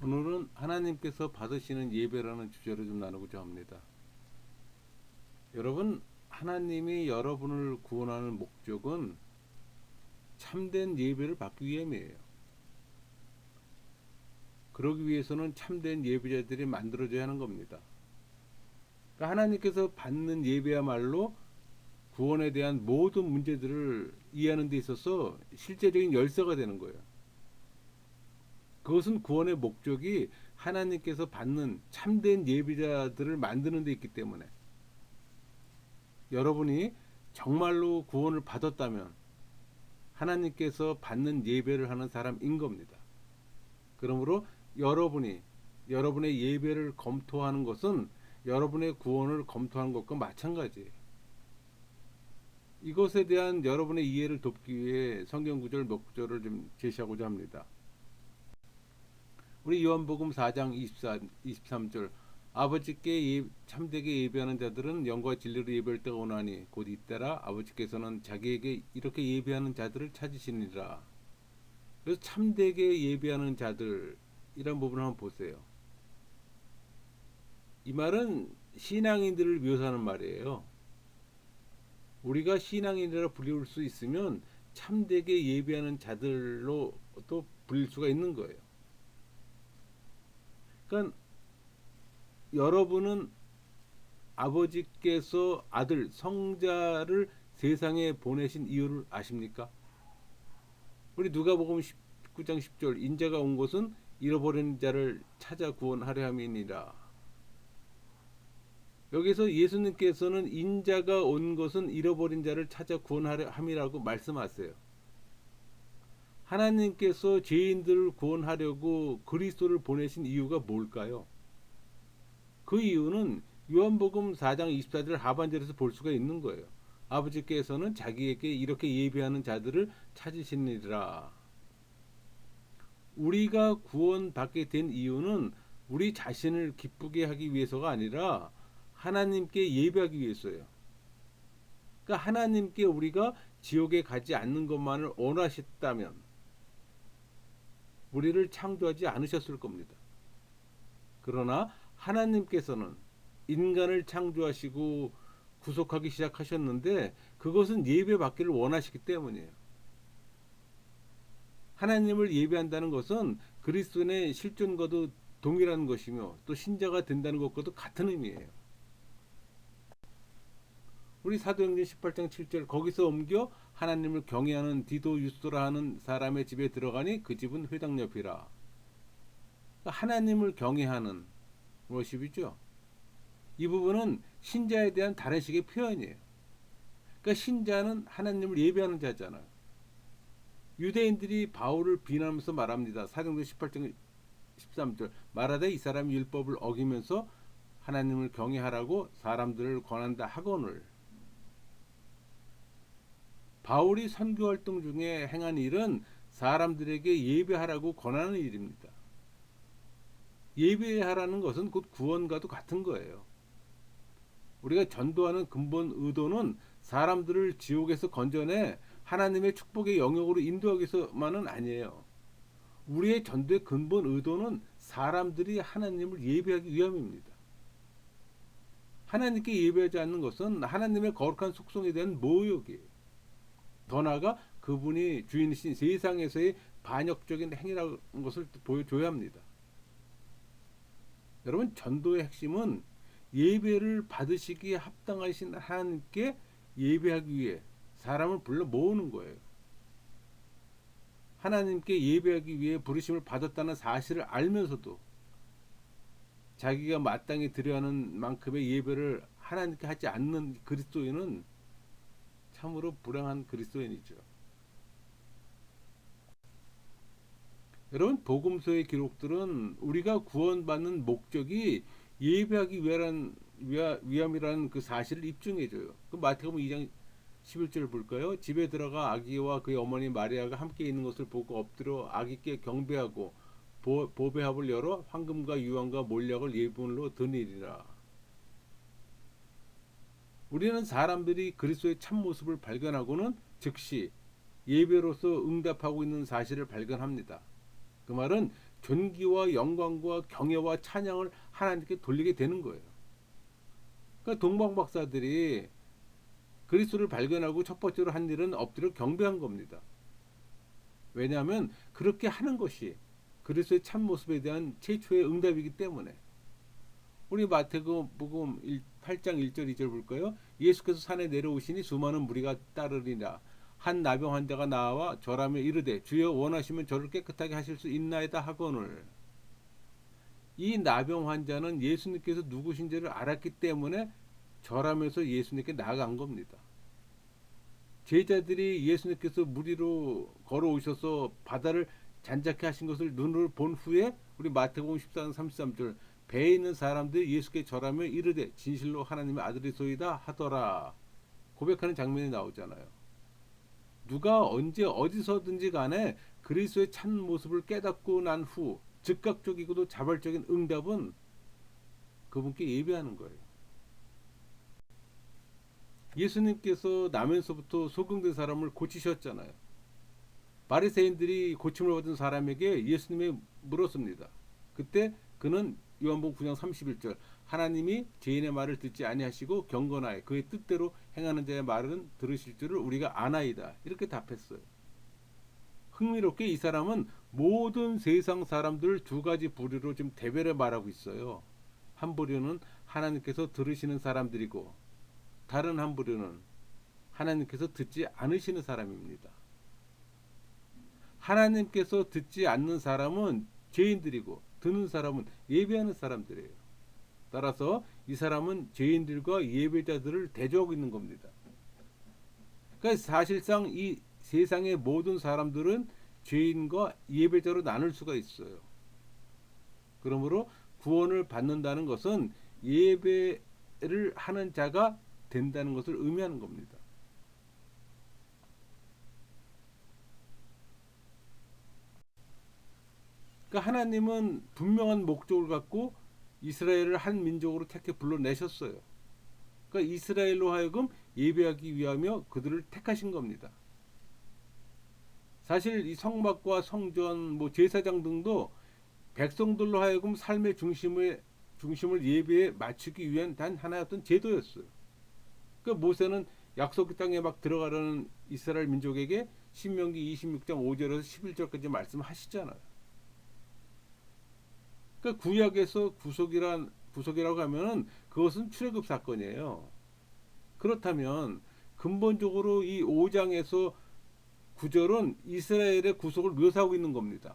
오늘은 하나님께서 받으시는 예배라는 주제로 좀 나누고자 합니다. 여러분, 하나님이 여러분을 구원하는 목적은 참된 예배를 받기 위함이에요. 그러기 위해서는 참된 예배자들이 만들어져야 하는 겁니다. 그러니까 하나님께서 받는 예배야말로 구원에 대한 모든 문제들을 이해하는 데 있어서 실제적인 열쇠가 되는 거예요. 그것은 구원의 목적이 하나님께서 받는 참된 예배자들을 만드는 데 있기 때문에 여러분이 정말로 구원을 받았다면 하나님께서 받는 예배를 하는 사람인 겁니다. 그러므로 여러분의 예배를 검토하는 것은 여러분의 구원을 검토하는 것과 마찬가지예요. 이것에 대한 여러분의 이해를 돕기 위해 성경 구절 몇 구절을 좀 제시하고자 합니다. 우리 요한복음 4장 23절 아버지께 참되게 예배하는 자들은 영과 진리로 예배할 때가 오나니 곧 이때라 아버지께서는 자기에게 이렇게 예배하는 자들을 찾으시니라. 그래서 참되게 예배하는 자들 이런 부분을 한번 보세요. 이 말은 신앙인들을 묘사하는 말이에요. 우리가 신앙인이라 불릴 수 있으면 참되게 예배하는 자들로 또 불릴 수가 있는 거예요. 그러니까 여러분은 아버지께서 아들 성자를 세상에 보내신 이유를 아십니까? 우리 누가복음 19장 10절 인자가 온 것은 잃어버린 자를 찾아 구원하려 함이니라. 여기서 예수님께서는 인자가 온 것은 잃어버린 자를 찾아 구원하려 함이라고 말씀하세요. 하나님께서 죄인들을 구원하려고 그리스도를 보내신 이유가 뭘까요? 그 이유는 요한복음 4장 24절 하반절에서 볼 수가 있는 거예요. 아버지께서는 자기에게 이렇게 예배하는 자들을 찾으시니라. 우리가 구원받게 된 이유는 우리 자신을 기쁘게 하기 위해서가 아니라 하나님께 예배하기 위해서예요. 그러니까 하나님께 우리가 지옥에 가지 않는 것만을 원하셨다면 우리를 창조하지 않으셨을 겁니다. 그러나 하나님께서는 인간을 창조하시고 구속하기 시작하셨는데 그것은 예배받기를 원하시기 때문이에요. 하나님을 예배한다는 것은 그리스도의 실존과도 동일한 것이며 또 신자가 된다는 것과도 같은 의미예요. 우리 사도행전 18장 7절 거기서 옮겨 하나님을 경외하는 디도 유스도라 하는 사람의 집에 들어가니 그 집은 회당 옆이라. 하나님을 경외하는 워십이죠. 이 부분은 신자에 대한 다른 식의 표현이에요. 그러니까 신자는 하나님을 예배하는 자잖아요. 유대인들이 바울을 비난하면서 말합니다. 사도행전 18장 13절 말하되 이 사람이 율법을 어기면서 하나님을 경외하라고 사람들을 권한다 하거늘. 바울이 선교 활동 중에 행한 일은 사람들에게 예배하라고 권하는 일입니다. 예배하라는 것은 곧 구원과도 같은 거예요. 우리가 전도하는 근본 의도는 사람들을 지옥에서 건져내 하나님의 축복의 영역으로 인도하기 위해서만은 아니에요. 우리의 전도의 근본 의도는 사람들이 하나님을 예배하기 위함입니다. 하나님께 예배하지 않는 것은 하나님의 거룩한 속성에 대한 모욕이에요. 더 나아가 그분이 주인이신 세상에서의 반역적인 행위라는 것을 보여줘야 합니다. 여러분, 전도의 핵심은 예배를 받으시기에 합당하신 하나님께 예배하기 위해 사람을 불러 모으는 거예요. 하나님께 예배하기 위해 부르심을 받았다는 사실을 알면서도 자기가 마땅히 드려야 하는 만큼의 예배를 하나님께 하지 않는 그리스도인은 참으로 불행한 그리스도인이죠. 여러분, 복음서의 기록들은 우리가 구원받는 목적이 예배하기 위함이라는 그 사실을 입증해줘요. 그 마태복음 2장 11절 볼까요? 집에 들어가 아기와 그의 어머니 마리아가 함께 있는 것을 보고 엎드려 아기께 경배하고 보배합을 열어 황금과 유황과 몰약을 예물로 드리리라. 우리는 사람들이 그리스도의 참모습을 발견하고는 즉시 예배로서 응답하고 있는 사실을 발견합니다. 그 말은 존귀와 영광과 경외와 찬양을 하나님께 돌리게 되는 거예요. 그러니까 동방 박사들이 그리스도를 발견하고 첫 번째로 한 일은 엎드려 경배한 겁니다. 왜냐하면 그렇게 하는 것이 그리스도의 참 모습에 대한 최초의 응답이기 때문에. 우리 마태복음 8장 1절 2절 볼까요? 예수께서 산에 내려오시니 수많은 무리가 따르리라. 한 나병 환자가 나와 절하며 이르되 주여 원하시면 저를 깨끗하게 하실 수 있나이다 하거늘. 이 나병 환자는 예수님께서 누구신지를 알았기 때문에 절하면서 예수님께 나아간 겁니다. 제자들이 예수님께서 물 위로 걸어오셔서 바다를 잔잔케 하신 것을 눈으로 본 후에 우리 마태복음 14장 33절 배에 있는 사람들이 예수께 절하며 이르되 진실로 하나님의 아들이소이다 하더라 고백하는 장면이 나오잖아요. 누가 언제 어디서든지 간에 그리스도의 참 모습을 깨닫고 난 후 즉각적이고도 자발적인 응답은 그분께 예배하는 거예요. 예수님께서 나면서부터 소경된 사람을 고치셨잖아요. 바리새인들이 고침을 받은 사람에게 예수님이 물었습니다. 그때 그는 요한복음 9장 31절 하나님이 죄인의 말을 듣지 아니하시고 경건하여 그의 뜻대로 행하는 자의 말은 들으실 줄을 우리가 아나이다. 이렇게 답했어요. 흥미롭게 이 사람은 모든 세상 사람들 두 가지 부류로 지금 대별을 말하고 있어요. 한 부류는 하나님께서 들으시는 사람들이고 다른 한 부류는 하나님께서 듣지 않으시는 사람입니다. 하나님께서 듣지 않는 사람은 죄인들이고 듣는 사람은 예배하는 사람들이에요. 따라서 이 사람은 죄인들과 예배자들을 대조하고 있는 겁니다. 그러니까 사실상 이 세상의 모든 사람들은 죄인과 예배자로 나눌 수가 있어요. 그러므로 구원을 받는다는 것은 예배를 하는 자가 된다는 것을 의미하는 겁니다. 그러니까 하나님은 분명한 목적을 갖고 이스라엘을 한 민족으로 택해 불러내셨어요. 그러니까 이스라엘로 하여금 예배하기 위하며 그들을 택하신 겁니다. 사실 이 성막과 성전, 제사장 등도 백성들로 하여금 삶의 중심을 예배에 맞추기 위한 단 하나의 어떤 제도였어요. 그러니까 모세는 약속 땅에 막 들어가려는 이스라엘 민족에게 신명기 26장 5절에서 11절까지 말씀하시잖아요. 그러니까 구약에서 구속이라고 하면은 그것은 출애굽 사건이에요. 그렇다면 근본적으로 이 5장에서 9절은 이스라엘의 구속을 묘사하고 있는 겁니다.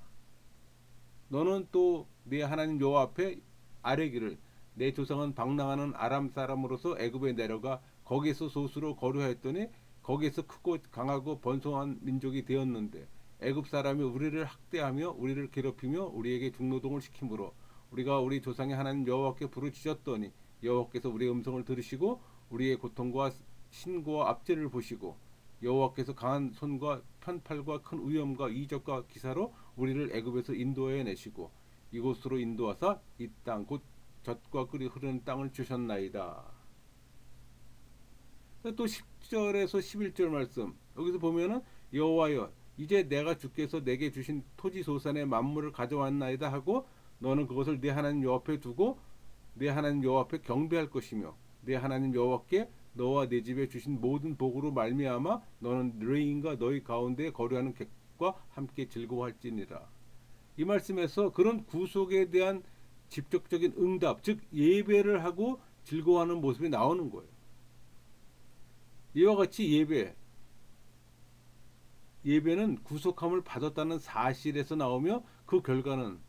너는 또 네 하나님 여호와 앞에 아뢰기를 내 조상은 방랑하는 아람 사람으로서 애굽에 내려가 거기서 소수로 거류하였더니 거기서 크고 강하고 번성한 민족이 되었는데 애굽 사람이 우리를 학대하며 우리를 괴롭히며 우리에게 중노동을 시키므로 우리가 우리 조상의 하나님 여호와께 부르짖었더니 여호와께서 우리의 음성을 들으시고 우리의 고통과 신고와 압제를 보시고 여호와께서 강한 손과 편팔과 큰 위엄과 이적과 기사로 우리를 애굽에서 인도해 내시고 이곳으로 인도하사 이 땅 곧 젖과 꿀이 흐르는 땅을 주셨나이다. 또 10절에서 11절 말씀 여기서 보면은 여호와여 이제 내가 주께서 내게 주신 토지 소산의 만물을 가져왔나이다 하고 너는 그것을 내 하나님 여호와 앞에 두고 내 하나님 여호와 앞에 경배할 것이며 내 하나님 여호와께 너와 내 집에 주신 모든 복으로 말미암아 너는 레인과 너희 가운데 거류하는 객과 함께 즐거워할지니라. 이 말씀에서 그런 구속에 대한 직접적인 응답, 즉 예배를 하고 즐거워하는 모습이 나오는 거예요. 이와 같이 예배는 구속함을 받았다는 사실에서 나오며 그 결과는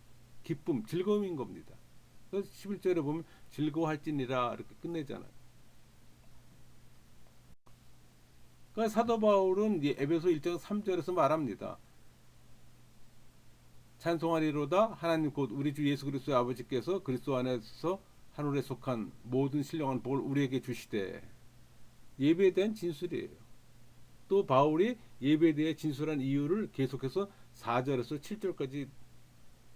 기쁨, 즐거움인 겁니다. 그래서 11절에 보면 즐거워할지니라 이렇게 끝내잖아요. 그러니까 사도 바울은 에베소 1장 3절에서 말합니다. 찬송하리로다 하나님 곧 우리 주 예수 그리스도의 아버지께서 그리스도 안에서 하늘에 속한 모든 신령한 복을 우리에게 주시되 예배에 대한 진술이에요. 또 바울이 예배에 대해 진술한 이유를 계속해서 4절에서 7절까지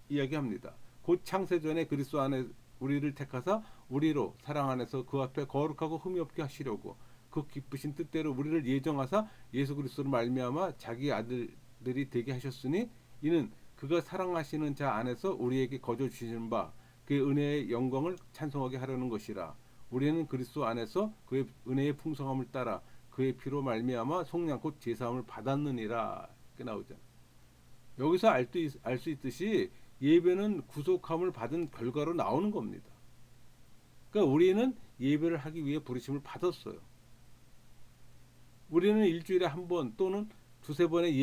이야기합니다. 곧 창세전에 그리스도 안에 우리를 택하사 우리로 사랑 안에서 그 앞에 거룩하고 흠이 없게 하시려고 그 기쁘신 뜻대로 우리를 예정하사 예수 그리스도로 말미암아 자기 아들들이 되게 하셨으니 이는 그가 사랑하시는 자 안에서 우리에게 거저 주시는 바 그의 은혜의 영광을 찬송하게 하려는 것이라. 우리는 그리스도 안에서 그의 은혜의 풍성함을 따라 그의 피로 말미암아 속량 곧 제사함을 받았느니라. 이렇게 나오죠. 여기서 알 수 있듯이 예배는 구속함을 받은 결과로 나오는 겁니다. 그러니까 우리는 예배를 하기 위해 부르심을 받았어요. 우리는 일주일에 한 번 또는 두세 번의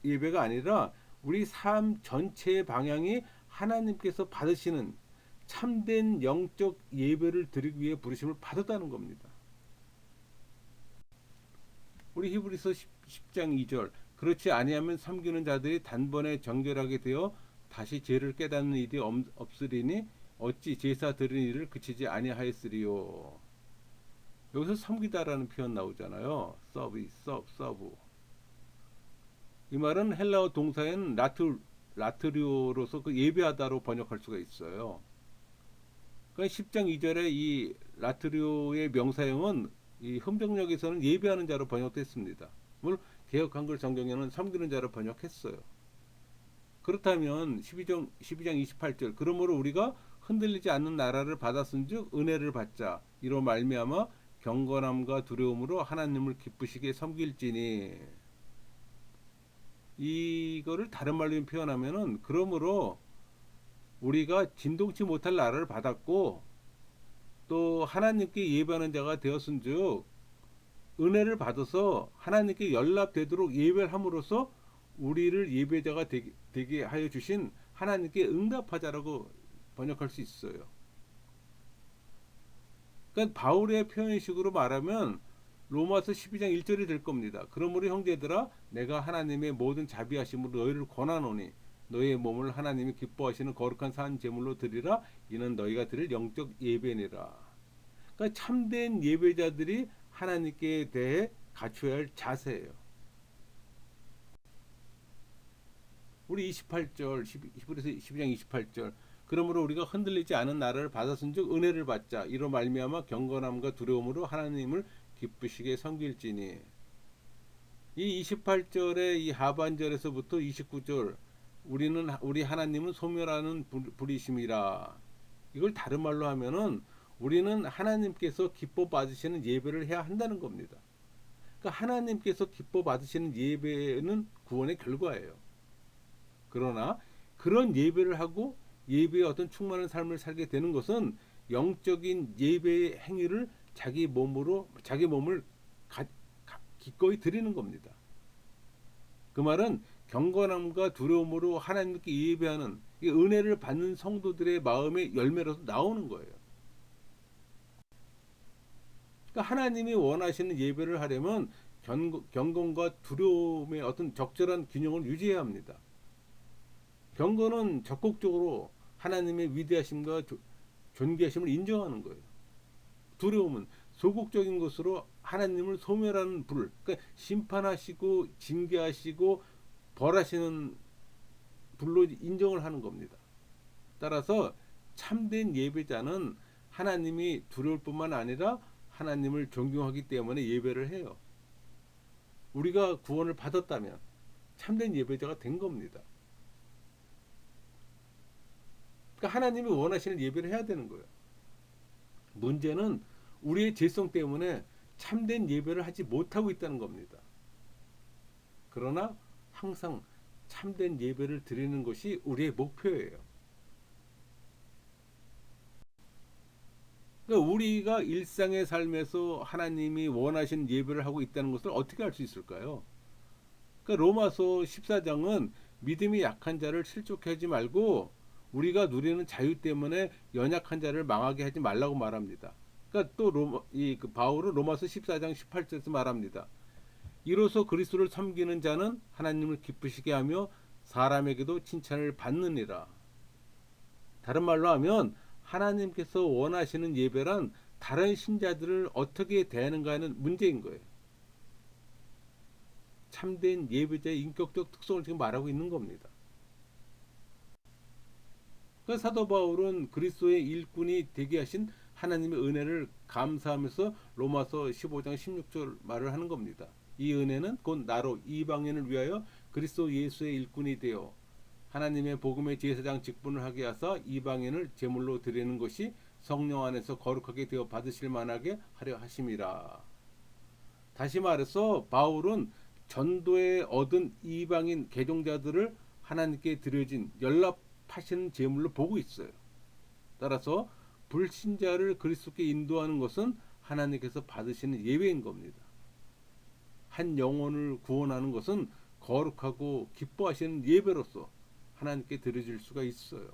예배가 아니라 우리 삶 전체의 방향이 하나님께서 받으시는 참된 영적 예배를 드리기 위해 부르심을 받았다는 겁니다. 우리 히브리서 10장 2절 그렇지 아니하면 섬기는 자들이 단번에 정결하게 되어 다시 죄를 깨닫는 일이 없으리니 어찌 제사 드리는 일을 그치지 아니하였으리요. 여기서 섬기다라는 표현 나오잖아요. 서브. 이 말은 헬라어 동사인 라트리오로서 그 예배하다로 번역할 수가 있어요. 그러니까 10장 2절에 이 라트리오의 명사형은 이 흠정역에서는 예배하는 자로 번역됐습니다. 물론 개역 한글 성경에는 섬기는 자로 번역했어요. 그렇다면 12장 28절 그러므로 우리가 흔들리지 않는 나라를 받았은즉 은혜를 받자 이로 말미암아 경건함과 두려움으로 하나님을 기쁘시게 섬길지니. 이거를 다른 말로 표현하면은 그러므로 우리가 진동치 못할 나라를 받았고 또 하나님께 예배하는 자가 되었은즉 은혜를 받아서 하나님께 연락되도록 예배를 함으로써 우리를 예배자가 되게 하여 주신 하나님께 응답하자라고 번역할 수 있어요. 그러니까 바울의 표현식으로 말하면 로마서 12장 1절이 될 겁니다. 그러므로 형제들아 내가 하나님의 모든 자비하심으로 너희를 권하노니 너희의 몸을 하나님이 기뻐하시는 거룩한 산 제물로 드리라. 이는 너희가 드릴 영적 예배니라. 그러니까 참된 예배자들이 하나님께 대해 갖춰야 할 자세예요. 우리 28절 히브리서 12장 28절 그러므로 우리가 흔들리지 않은 나라를 받았은즉 은혜를 받자 이로 말미암아 경건함과 두려움으로 하나님을 기쁘시게 섬길지니. 이 28절의 이 하반절에서부터 29절 우리 하나님은 소멸하는 불이심이라. 이걸 다른 말로 하면은 우리는 하나님께서 기뻐 받으시는 예배를 해야 한다는 겁니다. 그러니까 하나님께서 기뻐 받으시는 예배는 구원의 결과예요. 그러나 그런 예배를 하고 예배의 어떤 충만한 삶을 살게 되는 것은 영적인 예배의 행위를 자기 몸을 기꺼이 드리는 겁니다. 그 말은 경건함과 두려움으로 하나님께 예배하는 은혜를 받는 성도들의 마음의 열매로서 나오는 거예요. 그러니까 하나님이 원하시는 예배를 하려면 경건과 두려움의 어떤 적절한 균형을 유지해야 합니다. 경건은 적극적으로 하나님의 위대하심과 존귀하심을 인정하는 거예요. 두려움은 소극적인 것으로 하나님을 소멸하는 불, 그러니까 심판하시고 징계하시고 벌하시는 불로 인정을 하는 겁니다. 따라서 참된 예배자는 하나님이 두려울 뿐만 아니라 하나님을 존경하기 때문에 예배를 해요. 우리가 구원을 받았다면 참된 예배자가 된 겁니다. 그러니까 하나님이 원하시는 예배를 해야 되는 거예요. 문제는 우리의 죄성 때문에 참된 예배를 하지 못하고 있다는 겁니다. 그러나 항상 참된 예배를 드리는 것이 우리의 목표예요. 그러니까 우리가 일상의 삶에서 하나님이 원하시는 예배를 하고 있다는 것을 어떻게 알 수 있을까요? 그러니까 로마서 14장은 믿음이 약한 자를 실족해 하지 말고 우리가 누리는 자유 때문에 연약한 자를 망하게 하지 말라고 말합니다. 그러니까 또 바울은 로마서 14장 18절에서 말합니다. 이로써 그리스도를 섬기는 자는 하나님을 기쁘시게 하며 사람에게도 칭찬을 받느니라. 다른 말로 하면 하나님께서 원하시는 예배란 다른 신자들을 어떻게 대하는가는 문제인 거예요. 참된 예배자의 인격적 특성을 지금 말하고 있는 겁니다. 그러니까 사도 바울은 그리스도의 일꾼이 되게 하신 하나님의 은혜를 감사하면서 로마서 15장 16절 말을 하는 겁니다. 이 은혜는 곧 나로 이방인을 위하여 그리스도 예수의 일꾼이 되어 하나님의 복음의 제사장 직분을 하게 하사 이방인을 제물로 드리는 것이 성령 안에서 거룩하게 되어 받으실 만하게 하려 하심이라. 다시 말해서 바울은 전도에 얻은 이방인 개종자들을 하나님께 드려진 연락하시는 제물로 보고 있어요. 따라서 불신자를 그리스도께 인도하는 것은 하나님께서 받으시는 예배인 겁니다. 한 영혼을 구원하는 것은 거룩하고 기뻐하시는 예배로서 하나님께 드려질 수가 있어요.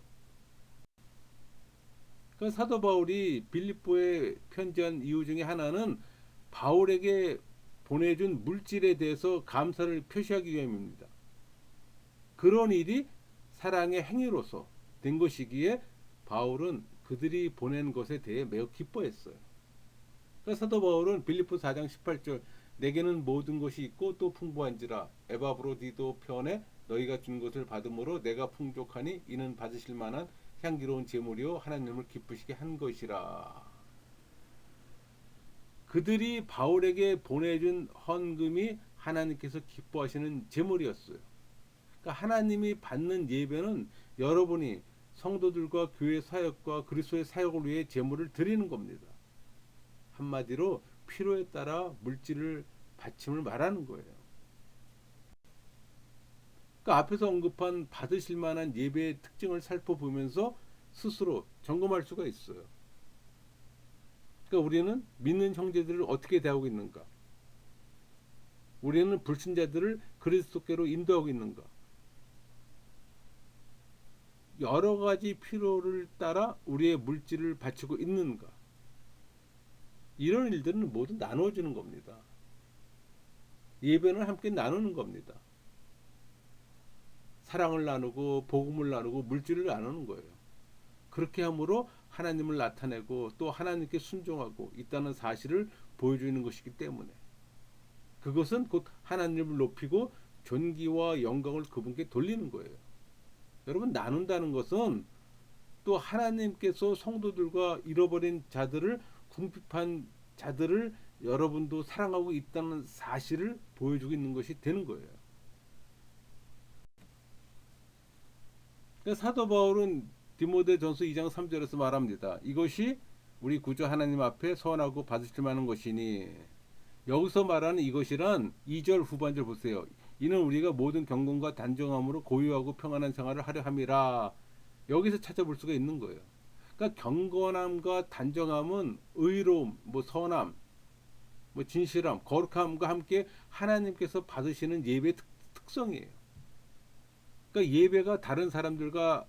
그러니까 사도 바울이 빌립보에 편지한 이유 중에 하나는 바울에게 보내준 물질에 대해서 감사를 표시하기 위함입니다. 그런 일이 사랑의 행위로서 된 것이기에 바울은 그들이 보낸 것에 대해 매우 기뻐했어요. 그러니까 사도 바울은 빌립보 4장 18절 내게는 모든 것이 있고 또 풍부한지라 에바브로디도 편에 너희가 준 것을 받음으로 내가 풍족하니 이는 받으실 만한 향기로운 제물이요 하나님을 기쁘시게 한 것이라. 그들이 바울에게 보내준 헌금이 하나님께서 기뻐하시는 제물이었어요. 그러니까 하나님이 받는 예배는 여러분이 성도들과 교회 사역과 그리스도의 사역을 위해 제물을 드리는 겁니다. 한마디로 필요에 따라 물질을 바침을 말하는 거예요. 그러니까 앞에서 언급한 받으실 만한 예배의 특징을 살펴보면서 스스로 점검할 수가 있어요. 그러니까 우리는 믿는 형제들을 어떻게 대하고 있는가? 우리는 불신자들을 그리스도께로 인도하고 있는가? 여러 가지 필요를 따라 우리의 물질을 바치고 있는가? 이런 일들은 모두 나눠주는 겁니다. 예배는 함께 나누는 겁니다. 사랑을 나누고 복음을 나누고 물질을 나누는 거예요. 그렇게 함으로 하나님을 나타내고 또 하나님께 순종하고 있다는 사실을 보여주는 것이기 때문에 그것은 곧 하나님을 높이고 존귀와 영광을 그분께 돌리는 거예요. 여러분 나눈다는 것은 또 하나님께서 성도들과 잃어버린 자들을 궁핍한 자들을 여러분도 사랑하고 있다는 사실을 보여주고 있는 것이 되는 거예요. 그러니까 사도 바울은 디모데전서 2장 3절에서 말합니다. 이것이 우리 구주 하나님 앞에 선하고 받으실 만한 것이니 여기서 말하는 이것이란 2절 후반절 보세요. 이는 우리가 모든 경건과 단정함으로 고요하고 평안한 생활을 하려 함이라. 여기서 찾아볼 수가 있는 거예요. 그러니까 경건함과 단정함은 의로움, 선함, 진실함, 거룩함과 함께 하나님께서 받으시는 예배의 특성이에요. 그러니까 예배가 다른 사람들과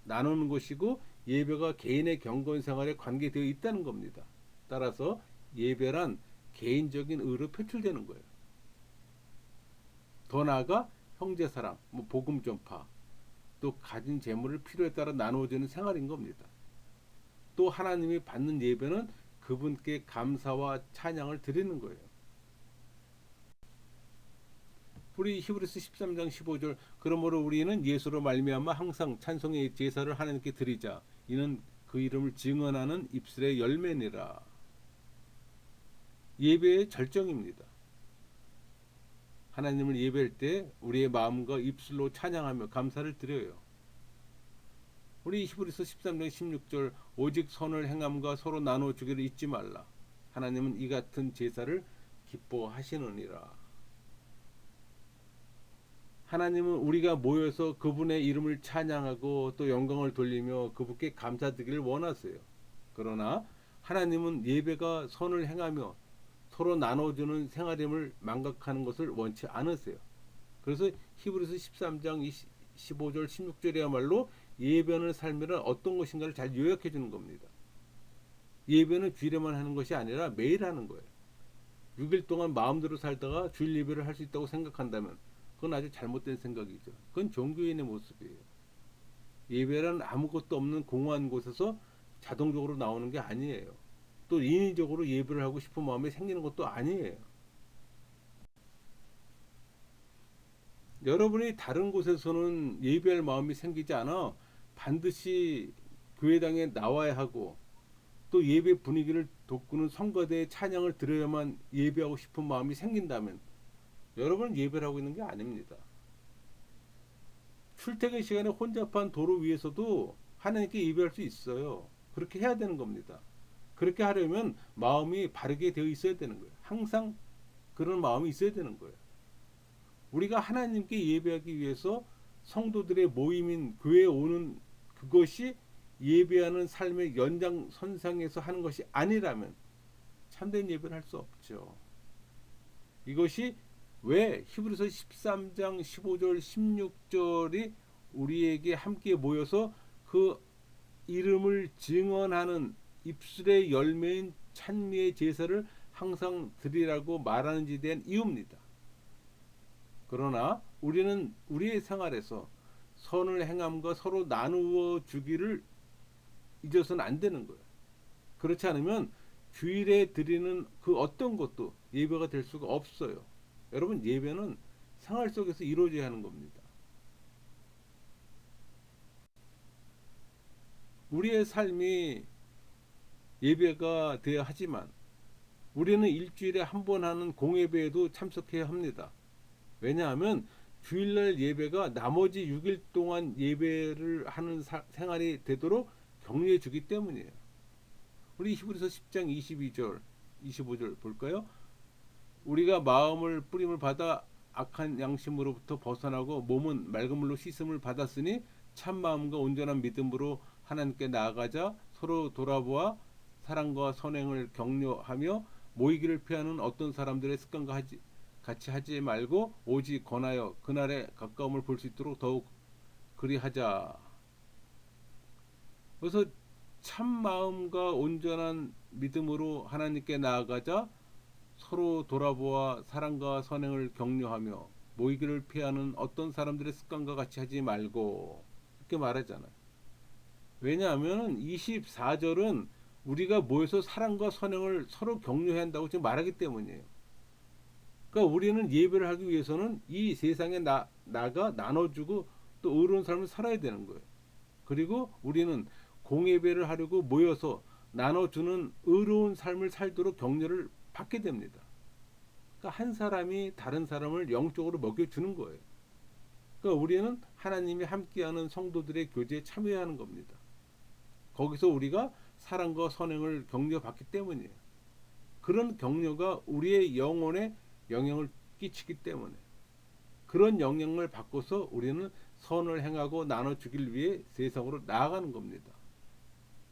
나누는 것이고 예배가 개인의 경건 생활에 관계되어 있다는 겁니다. 따라서 예배란 개인적인 의로 표출되는 거예요. 더 나아가 형제사랑, 복음 전파, 또 가진 재물을 필요에 따라 나누어지는 생활인 겁니다. 또 하나님이 받는 예배는 그분께 감사와 찬양을 드리는 거예요. 우리 히브리서 13장 15절 그러므로 우리는 예수로 말미암아 항상 찬송의 제사를 하나님께 드리자. 이는 그 이름을 증언하는 입술의 열매니라. 예배의 절정입니다. 하나님을 예배할 때 우리의 마음과 입술로 찬양하며 감사를 드려요. 우리 히브리서 13장 16절 오직 선을 행함과 서로 나눠주기를 잊지 말라. 하나님은 이 같은 제사를 기뻐하시느니라. 하나님은 우리가 모여서 그분의 이름을 찬양하고 또 영광을 돌리며 그분께 감사드리기를 원하세요. 그러나 하나님은 예배가 선을 행하며 서로 나눠주는 생활임을 망각하는 것을 원치 않으세요. 그래서 히브리서 13장 15절 16절이야말로 예배하는 삶이란 어떤 것인가를 잘 요약해 주는 겁니다. 예배는 주일에만 하는 것이 아니라 매일 하는 거예요. 6일 동안 마음대로 살다가 주일 예배를 할 수 있다고 생각한다면 그건 아주 잘못된 생각이죠. 그건 종교인의 모습이에요. 예배란 아무것도 없는 공허한 곳에서 자동적으로 나오는 게 아니에요. 또 인위적으로 예배를 하고 싶은 마음이 생기는 것도 아니에요. 여러분이 다른 곳에서는 예배할 마음이 생기지 않아 반드시 교회당에 나와야 하고 또 예배 분위기를 돋구는 성가대의 찬양을 들어야만 예배하고 싶은 마음이 생긴다면 여러분은 예배를 하고 있는 게 아닙니다. 출퇴근 시간에 혼잡한 도로 위에서도 하나님께 예배할 수 있어요. 그렇게 해야 되는 겁니다. 그렇게 하려면 마음이 바르게 되어 있어야 되는 거예요. 항상 그런 마음이 있어야 되는 거예요. 우리가 하나님께 예배하기 위해서 성도들의 모임인 교회에 오는 그것이 예배하는 삶의 연장선상에서 하는 것이 아니라면 참된 예배를 할 수 없죠. 이것이 왜 히브리서 13장 15절 16절이 우리에게 함께 모여서 그 이름을 증언하는 입술의 열매인 찬미의 제사를 항상 드리라고 말하는지에 대한 이유입니다. 그러나 우리는 우리의 생활에서 선을 행함과 서로 나누어 주기를 잊어서는 안 되는 거예요. 그렇지 않으면 주일에 드리는 그 어떤 것도 예배가 될 수가 없어요. 여러분, 예배는 생활 속에서 이루어져야 하는 겁니다. 우리의 삶이 예배가 되어야 하지만 우리는 일주일에 한 번 하는 공예배에도 참석해야 합니다. 왜냐하면 주일날 예배가 나머지 6일 동안 예배를 하는 생활이 되도록 격려해 주기 때문이에요. 우리 히브리서 10장 22절 25절 볼까요? 우리가 마음을 뿌림을 받아 악한 양심으로부터 벗어나고 몸은 맑은 물로 씻음을 받았으니 참 마음과 온전한 믿음으로 하나님께 나아가자. 서로 돌아보아 사랑과 선행을 격려하며 모이기를 피하는 어떤 사람들의 습관과 같이 하지 말고 오직 권하여 그날의 가까움을 볼 수 있도록 더욱 그리하자. 그래서 참 마음과 온전한 믿음으로 하나님께 나아가자. 서로 돌아보아 사랑과 선행을 격려하며 모이기를 피하는 어떤 사람들의 습관과 같이 하지 말고, 이렇게 말하잖아요. 왜냐하면 24절은 우리가 모여서 사랑과 선행을 서로 격려해야 한다고 지금 말하기 때문이에요. 그러니까 우리는 예배를 하기 위해서는 이 세상에 나가 나눠주고 또 의로운 삶을 살아야 되는 거예요. 그리고 우리는 공예배를 하려고 모여서 나눠주는 의로운 삶을 살도록 격려를 받게 됩니다. 그러니까 한 사람이 다른 사람을 영적으로 먹여주는 거예요. 그러니까 우리는 하나님이 함께하는 성도들의 교제에 참여해야 하는 겁니다. 거기서 우리가 사랑과 선행을 격려받기 때문이에요. 그런 격려가 우리의 영혼에 영향을 끼치기 때문에 그런 영향을 받고서 우리는 선을 행하고 나눠주길 위해 세상으로 나아가는 겁니다.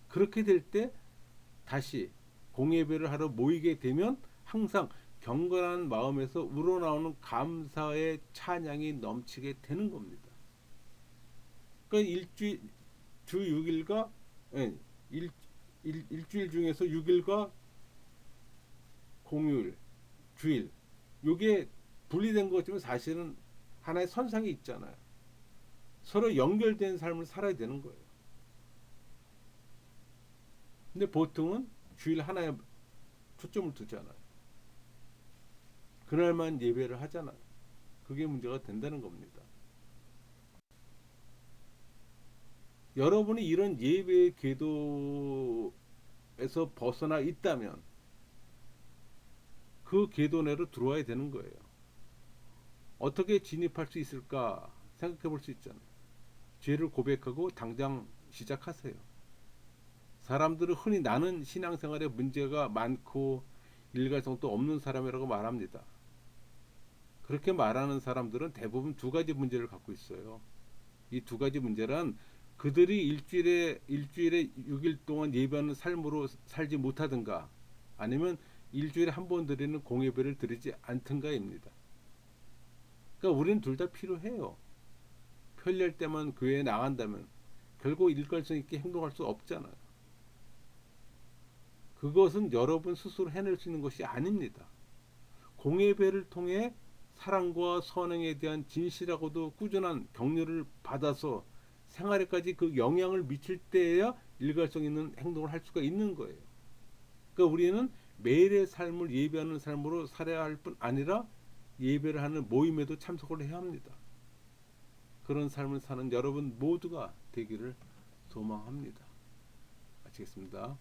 그렇게 될 때 다시 공예배를 하러 모이게 되면 항상 경건한 마음에서 우러나오는 감사의 찬양이 넘치게 되는 겁니다. 그러니까 주 6일과 일주일 중에서 6일과 공휴일, 주일, 이게 분리된 것 같지만 사실은 하나의 선상이 있잖아요. 서로 연결된 삶을 살아야 되는 거예요. 근데 보통은 주일 하나에 초점을 두잖아요. 그날만 예배를 하잖아요. 그게 문제가 된다는 겁니다. 여러분이 이런 예배의 궤도에서 벗어나 있다면 그 궤도 내로 들어와야 되는 거예요. 어떻게 진입할 수 있을까 생각해 볼 수 있잖아요. 죄를 고백하고 당장 시작하세요. 사람들은 흔히 나는 신앙생활에 문제가 많고 일관성도 없는 사람이라고 말합니다. 그렇게 말하는 사람들은 대부분 두 가지 문제를 갖고 있어요. 이 두 가지 문제란 그들이 일주일에 6일 동안 예배하는 삶으로 살지 못하든가 아니면 일주일에 한 번 드리는 공예배를 드리지 않든가입니다. 그러니까 우리는 둘 다 필요해요. 편리할 때만 교회에 나간다면 결국 일관성 있게 행동할 수 없잖아요. 그것은 여러분 스스로 해낼 수 있는 것이 아닙니다. 공예배를 통해 사랑과 선행에 대한 진실하고도 꾸준한 격려를 받아서 생활에까지 그 영향을 미칠 때에야 일관성 있는 행동을 할 수가 있는 거예요. 그러니까 우리는 매일의 삶을 예배하는 삶으로 살아야 할 뿐 아니라 예배를 하는 모임에도 참석을 해야 합니다. 그런 삶을 사는 여러분 모두가 되기를 소망합니다. 마치겠습니다.